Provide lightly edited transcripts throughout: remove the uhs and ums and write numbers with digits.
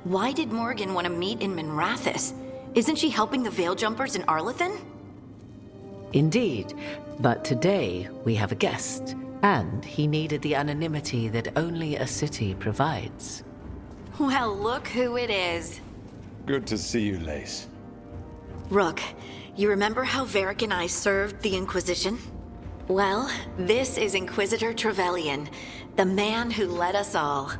Why did Morgan want to meet in Minrathous? Isn't she helping the Veil Jumpers in Arlathan? Indeed, but today we have a guest, and he needed the anonymity that only a city provides. Well, look who it is. Good to see you, Lace. Rook, you remember how Varric and I served the Inquisition? Well, this is Inquisitor Trevelyan, the man who led us all.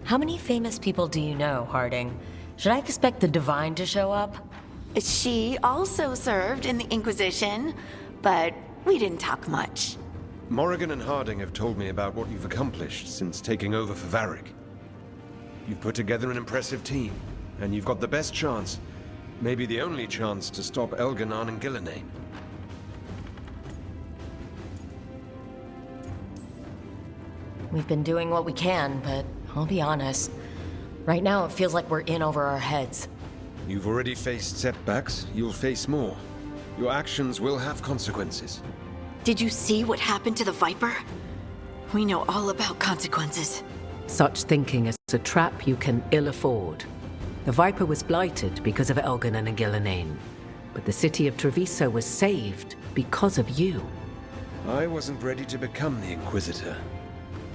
How many famous people do you know, Harding? Should I expect the Divine to show up? She also served in the Inquisition, but we didn't talk much. Morrigan and Harding have told me about what you've accomplished since taking over for Varric. You've put together an impressive team, and you've got the best chance, maybe the only chance, to stop Elganon and Gillenane. We've been doing what we can, but I'll be honest. Right now it feels like we're in over our heads. You've already faced setbacks, you'll face more. Your actions will have consequences. Did you see what happened to the Viper? We know all about consequences. Such thinking is a trap you can ill afford. The Viper was blighted because of Elganon and Gillenane, but the city of Treviso was saved because of you. I wasn't ready to become the Inquisitor.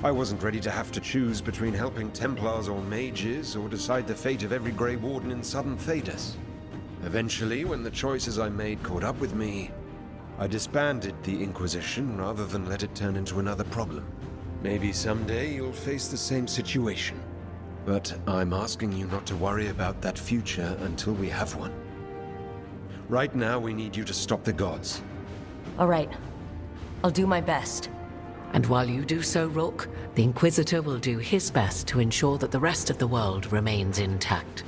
I wasn't ready to have to choose between helping Templars or mages, or decide the fate of every Grey Warden in southern Thedas. Eventually, when the choices I made caught up with me, I disbanded the Inquisition rather than let it turn into another problem. Maybe someday you'll face the same situation. But I'm asking you not to worry about that future until we have one. Right now, we need you to stop the gods. All right. I'll do my best. And while you do so, Rook, the Inquisitor will do his best to ensure that the rest of the world remains intact.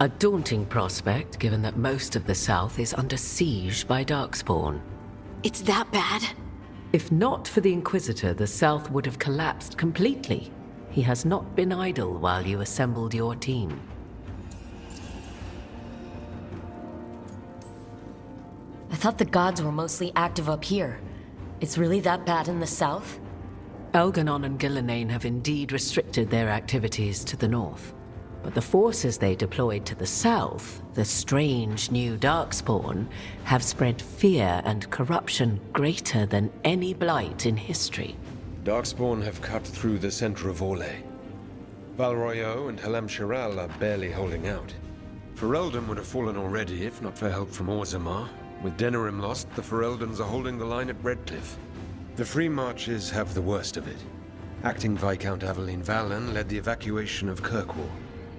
A daunting prospect, given that most of the South is under siege by Darkspawn. It's that bad? If not for the Inquisitor, the South would have collapsed completely. He has not been idle while you assembled your team. I thought the gods were mostly active up here. It's really that bad in the south? Elganon and Gillenane have indeed restricted their activities to the north. But the forces they deployed to the south, the strange new Darkspawn, have spread fear and corruption greater than any blight in history. Darkspawn have cut through the center of Orlais. Valroyo and Halam Shiral are barely holding out. Ferelden would have fallen already if not for help from Orzammar. With Denerim lost, the Fereldans are holding the line at Redcliffe. The Free Marches have the worst of it. Acting Viscount Aveline Valen led the evacuation of Kirkwall.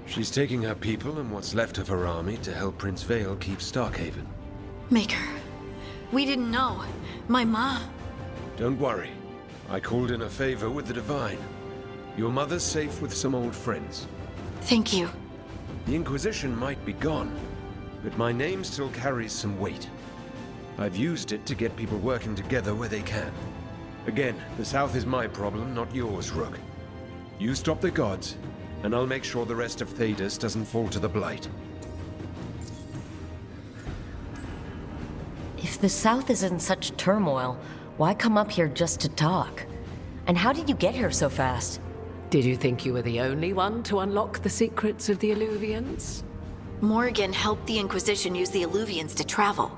She's taking her people and what's left of her army to help Prince Vale keep Starkhaven. Maker, we didn't know. My mom... Don't worry. I called in a favor with the Divine. Your mother's safe with some old friends. Thank you. The Inquisition might be gone, but my name still carries some weight. I've used it to get people working together where they can. Again, the South is my problem, not yours, Rook. You stop the gods, and I'll make sure the rest of Thedas doesn't fall to the Blight. If the south is in such turmoil, why come up here just to talk? And how did you get here so fast? Did you think you were the only one to unlock the secrets of the Illuvians? Morgan helped the Inquisition use the Illuvians to travel.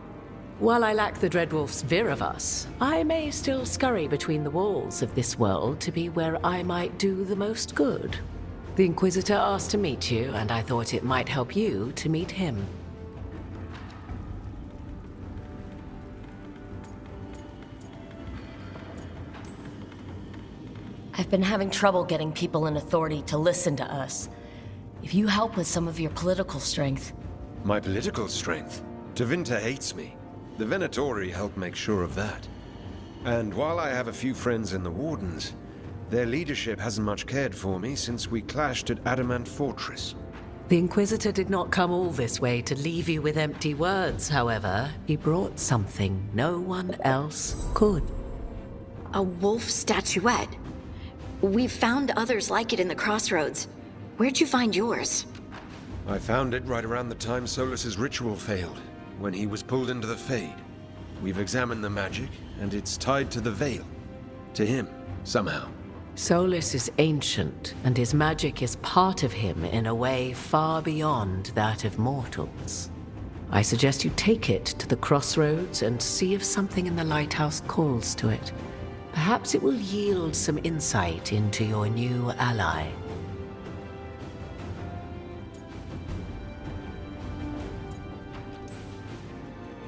While I lack the Dreadwolf's Viravus, I may still scurry between the walls of this world to be where I might do the most good. The Inquisitor asked to meet you, and I thought it might help you to meet him. I've been having trouble getting people in authority to listen to us. If you help with some of your political strength... My political strength? Tevinter hates me. The Venatori help make sure of that. And while I have a few friends in the Wardens, their leadership hasn't much cared for me since we clashed at Adamant Fortress. The Inquisitor did not come all this way to leave you with empty words, however. He brought something no one else could. A wolf statuette. We've found others like it in the crossroads. Where'd you find yours? I found it right around the time Solus's ritual failed, when he was pulled into the Fade. We've examined the magic, and it's tied to the Veil. To him, somehow. Solus is ancient, and his magic is part of him in a way far beyond that of mortals. I suggest you take it to the crossroads and see if something in the lighthouse calls to it. Perhaps it will yield some insight into your new ally.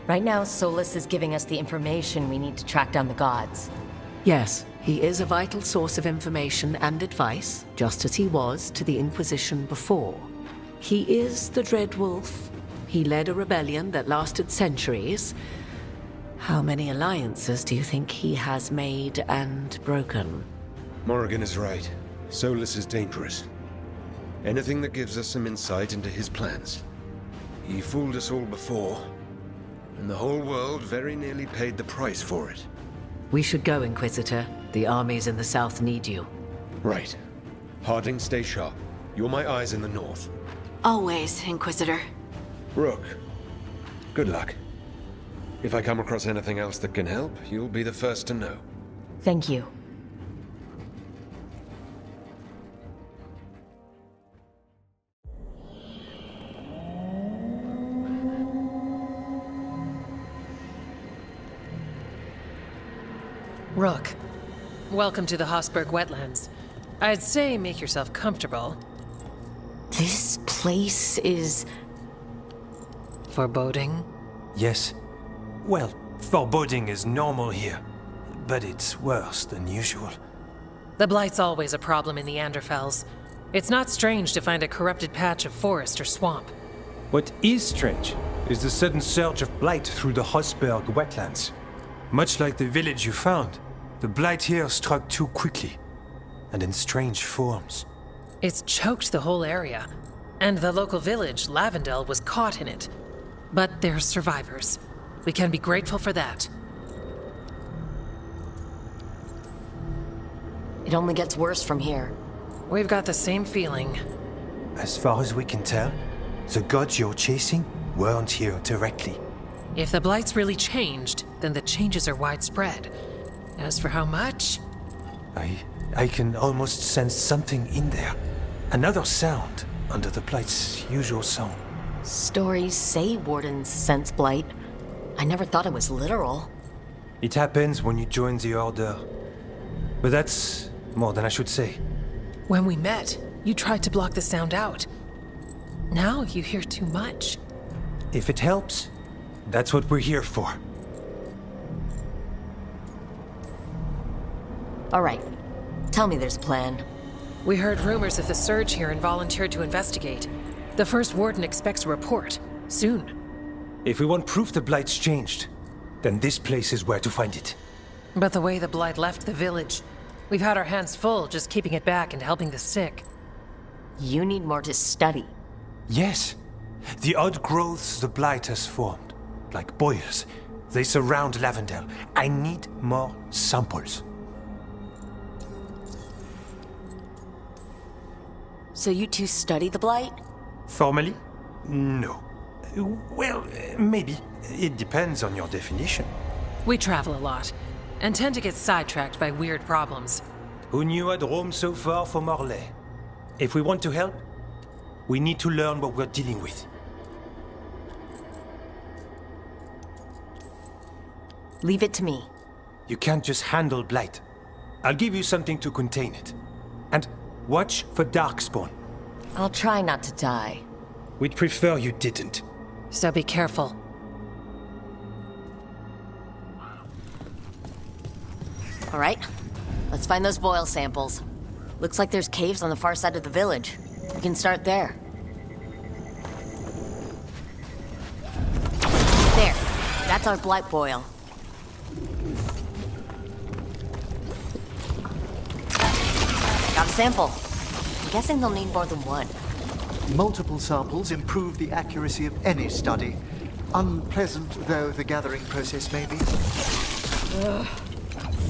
Right now, Solus is giving us the information we need to track down the gods. Yes, he is a vital source of information and advice, just as he was to the Inquisition before. He is the Dread Wolf. He led a rebellion that lasted centuries. How many alliances do you think he has made and broken? Morrigan is right. Solus is dangerous. Anything that gives us some insight into his plans. He fooled us all before, and the whole world very nearly paid the price for it. We should go, Inquisitor. The armies in the south need you. Right. Harding, stay sharp. You're my eyes in the north. Always, Inquisitor. Rook, good luck. If I come across anything else that can help, you'll be the first to know. Thank you. Rook, welcome to the Hossberg wetlands. I'd say make yourself comfortable. This place is... Foreboding? Yes. Well, foreboding is normal here, but it's worse than usual. The Blight's always a problem in the Anderfels. It's not strange to find a corrupted patch of forest or swamp. What is strange is the sudden surge of blight through the Hossberg wetlands. Much like the village you found, the blight here struck too quickly, and in strange forms. It's choked the whole area, and the local village, Lavendel, was caught in it. But they're survivors. We can be grateful for that. It only gets worse from here. We've got the same feeling. As far as we can tell, the gods you're chasing weren't here directly. If the Blight's really changed, then the changes are widespread. As for how much? I can almost sense something in there. Another sound under the blight's usual song. Stories say wardens sense blight. I never thought it was literal. It happens when you join the Order. But that's more than I should say. When we met, you tried to block the sound out. Now you hear too much. If it helps, that's what we're here for. All right. Tell me there's a plan. We heard rumors of the surge here and volunteered to investigate. The first warden expects a report. Soon. If we want proof the blight's changed, then this place is where to find it. But the way the Blight left the village, we've had our hands full just keeping it back and helping the sick. You need more to study. Yes. The odd growths the blight has formed, like boils, they surround Lavendel. I need more samples. So you two study the blight? Formally? No. Well, maybe. It depends on your definition. We travel a lot, and tend to get sidetracked by weird problems. Who knew I'd roam so far from Orlais? If we want to help, we need to learn what we're dealing with. Leave it to me. You can't just handle blight. I'll give you something to contain it. And watch for darkspawn. I'll try not to die. We'd prefer you didn't. So be careful. All right. Let's find those boil samples. Looks like there's caves on the far side of the village. We can start there. There. That's our blight boil. Got a sample. I'm guessing they'll need more than one. Multiple samples improve the accuracy of any study. Unpleasant though the gathering process may be.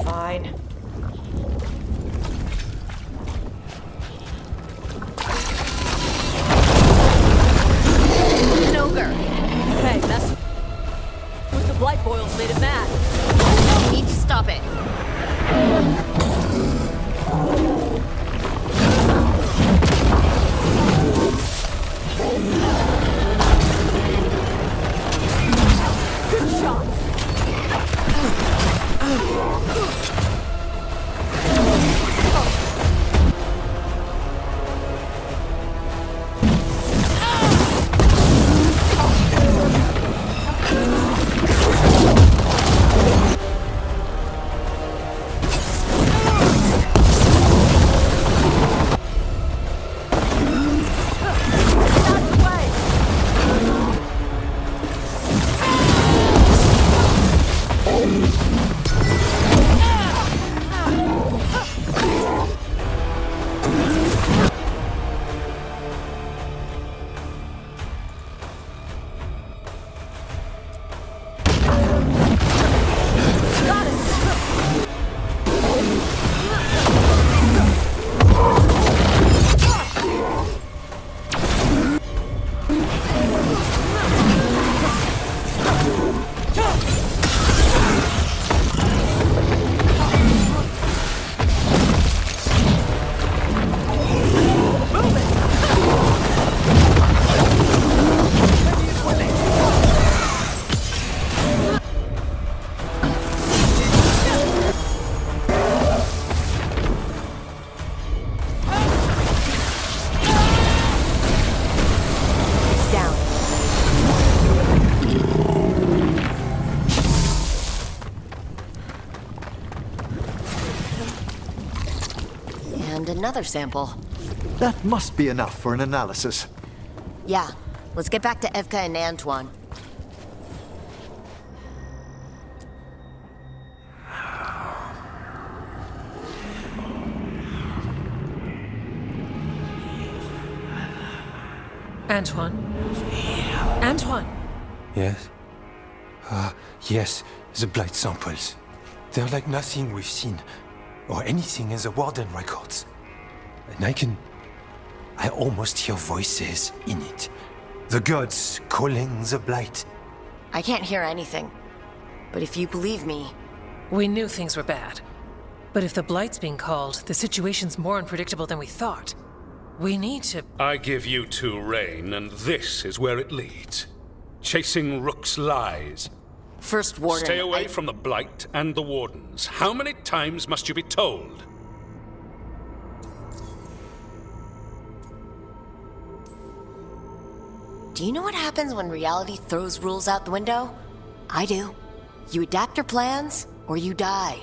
Fine. An ogre. Hey, that's... With the blight boils made it mad. We need to stop it. And another sample. That must be enough for an analysis. Yeah, let's get back to Evka and Antoine. Antoine? Antoine! Yes? Yes, the blight samples. They're like nothing we've seen, or anything in the Warden records. And I almost hear voices in it. The gods calling the blight. I can't hear anything. But if you believe me... We knew things were bad. But if the Blight's being called, the situation's more unpredictable than we thought. We need to... I give you two Rain, and this is where it leads. Chasing Rook's lies. First Warden... Stay away from the Blight and the Wardens. How many times must you be told? Do you know what happens when reality throws rules out the window? I do. You adapt your plans, or you die.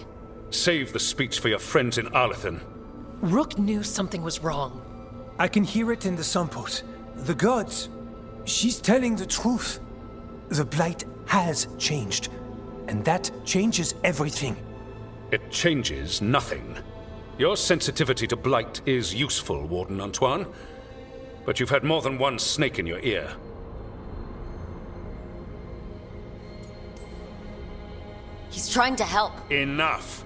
Save the speech for your friends in Arlethan. Rook knew something was wrong. I can hear it in the samples. The gods. She's telling the truth. The blight has changed. And that changes everything. It changes nothing. Your sensitivity to Blight is useful, Warden Antoine. But you've had more than one snake in your ear. He's trying to help. Enough!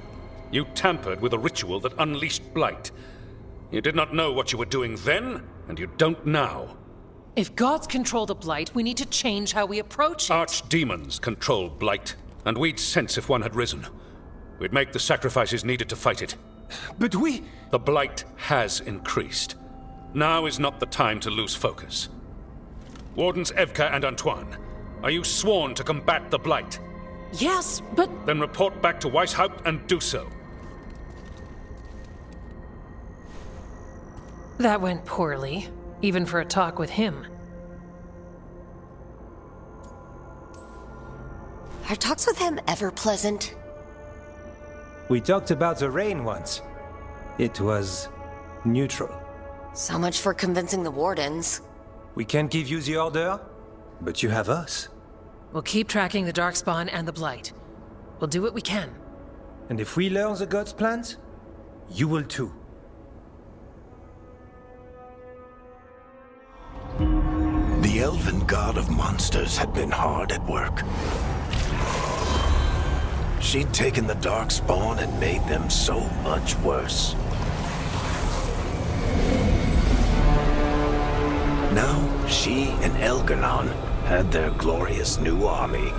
You tampered with a ritual that unleashed Blight. You did not know what you were doing then, and you don't now. If gods control the Blight, we need to change how we approach it. Archdemons control Blight, and we'd sense if one had risen. We'd make the sacrifices needed to fight it. But we... The Blight has increased. Now is not the time to lose focus. Wardens Evka and Antoine, are you sworn to combat the Blight? Yes, but... Then report back to Weishaupt and do so. That went poorly, even for a talk with him. Are talks with him ever pleasant? We talked about the rain once. It was neutral. So much for convincing the Wardens. We can't give you the order, but you have us. We'll keep tracking the Darkspawn and the Blight. We'll do what we can. And if we learn the gods' plans, you will too. The elven god of monsters had been hard at work. She'd taken the Darkspawn and made them so much worse. Now, she and Elganon had their glorious new army.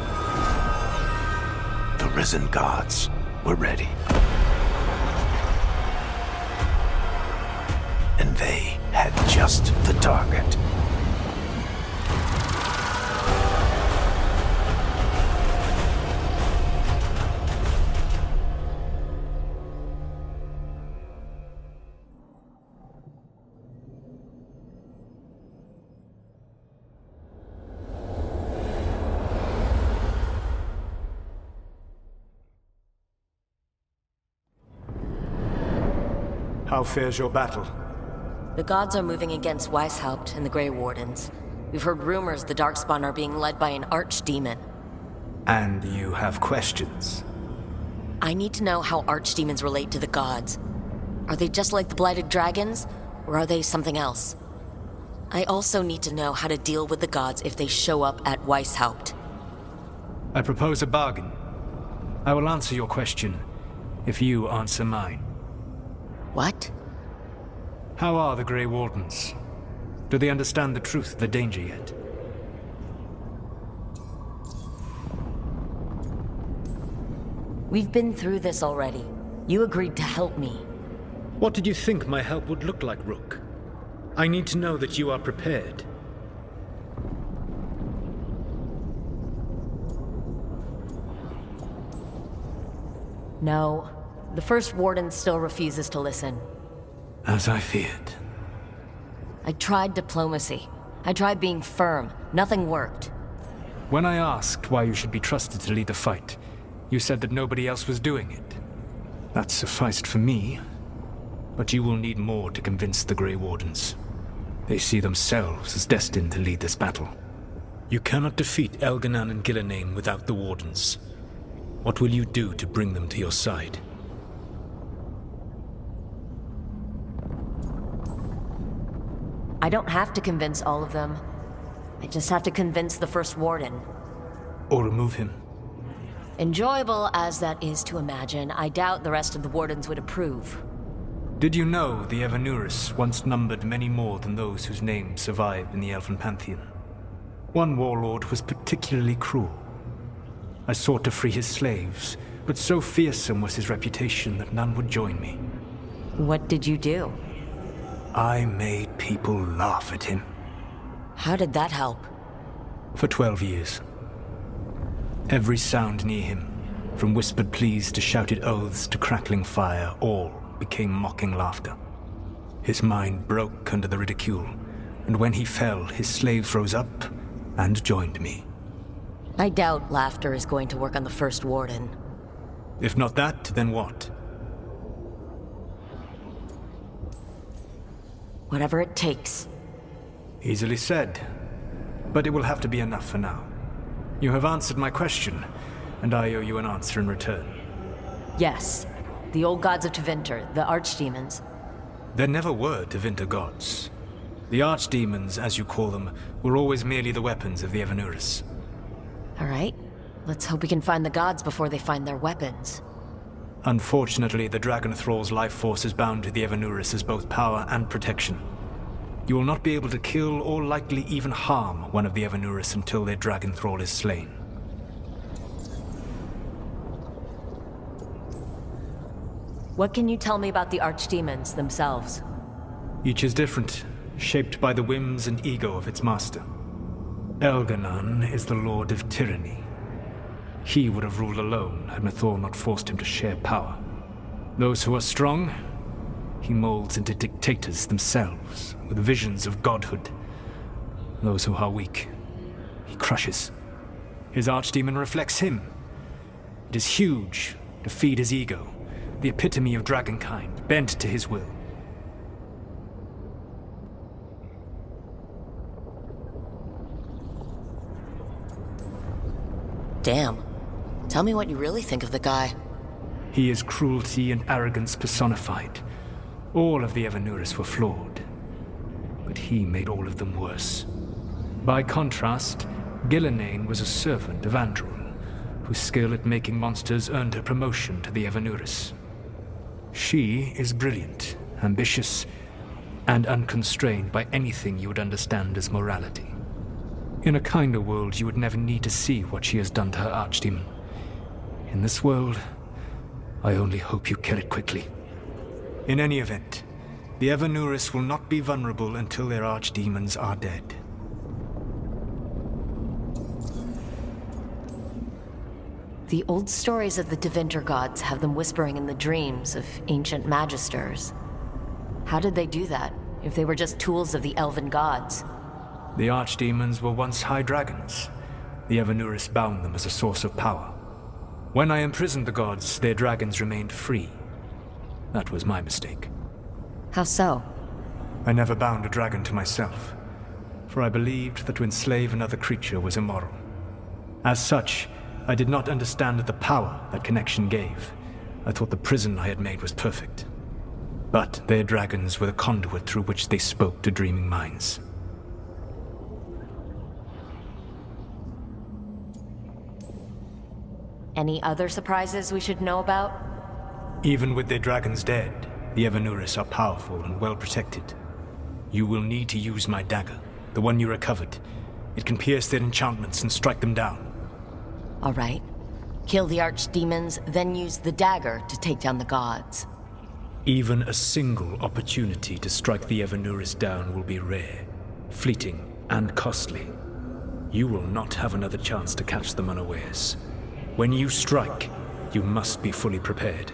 The risen gods were ready. And they had just the target. How fares your battle? The gods are moving against Weishaupt and the Grey Wardens. We've heard rumors the Darkspawn are being led by an archdemon. And you have questions? I need to know how archdemons relate to the gods. Are they just like the blighted dragons, or are they something else? I also need to know how to deal with the gods if they show up at Weishaupt. I propose a bargain. I will answer your question if you answer mine. What? How are the Grey Wardens? Do they understand the truth of the danger yet? We've been through this already. You agreed to help me. What did you think my help would look like, Rook? I need to know that you are prepared. No. The First Warden still refuses to listen. As I feared. I tried diplomacy. I tried being firm. Nothing worked. When I asked why you should be trusted to lead the fight, you said that nobody else was doing it. That sufficed for me. But you will need more to convince the Grey Wardens. They see themselves as destined to lead this battle. You cannot defeat Elganan and Gillenane without the Wardens. What will you do to bring them to your side? I don't have to convince all of them. I just have to convince the First Warden. Or remove him? Enjoyable as that is to imagine, I doubt the rest of the Wardens would approve. Did you know the Evanurus once numbered many more than those whose names survive in the Elven Pantheon? One warlord was particularly cruel. I sought to free his slaves, but so fearsome was his reputation that none would join me. What did you do? I made people laugh at him. How did that help? For 12 years. Every sound near him, from whispered pleas to shouted oaths to crackling fire, all became mocking laughter. His mind broke under the ridicule, and when he fell, his slaves rose up and joined me. I doubt laughter is going to work on the First Warden. If not that, then what? Whatever it takes. Easily said, but it will have to be enough for now. You have answered my question, and I owe you an answer in return. Yes. The old gods of Tevinter, the archdemons. There never were Tevinter gods. The archdemons, as you call them, were always merely the weapons of the Evanurus. All right. Let's hope we can find the gods before they find their weapons. Unfortunately, the Dragon Thrall's life force is bound to the Evanurus as both power and protection. You will not be able to kill or likely even harm one of the Evanurus until their Dragon Thrall is slain. What can you tell me about the archdemons themselves? Each is different, shaped by the whims and ego of its master. Elganan is the Lord of Tyranny. He would have ruled alone had Mythor not forced him to share power. Those who are strong, he molds into dictators themselves, with visions of godhood. Those who are weak, he crushes. His archdemon reflects him. It is huge, to feed his ego, the epitome of dragonkind, bent to his will. Damn. Tell me what you really think of the guy. He is cruelty and arrogance personified. All of the Evanurus were flawed, but he made all of them worse. By contrast, Gillenane was a servant of Andrul, whose skill at making monsters earned her promotion to the Evanurus. She is brilliant, ambitious, and unconstrained by anything you would understand as morality. In a kinder world, you would never need to see what she has done to her archdemon. In this world, I only hope you kill it quickly. In any event, the Evanurus will not be vulnerable until their archdemons are dead. The old stories of the Tevinter gods have them whispering in the dreams of ancient magisters. How did they do that, if they were just tools of the elven gods? The archdemons were once high dragons. The Evanurus bound them as a source of power. When I imprisoned the gods, their dragons remained free. That was my mistake. How so? I never bound a dragon to myself, for I believed that to enslave another creature was immoral. As such, I did not understand the power that connection gave. I thought the prison I had made was perfect. But their dragons were the conduit through which they spoke to dreaming minds. Any other surprises we should know about? Even with their dragons dead, the Evanuris are powerful and well protected. You will need to use my dagger, the one you recovered. It can pierce their enchantments and strike them down. All right. Kill the archdemons, then use the dagger to take down the gods. Even a single opportunity to strike the Evanuris down will be rare, fleeting, and costly. You will not have another chance to catch them unawares. When you strike, you must be fully prepared.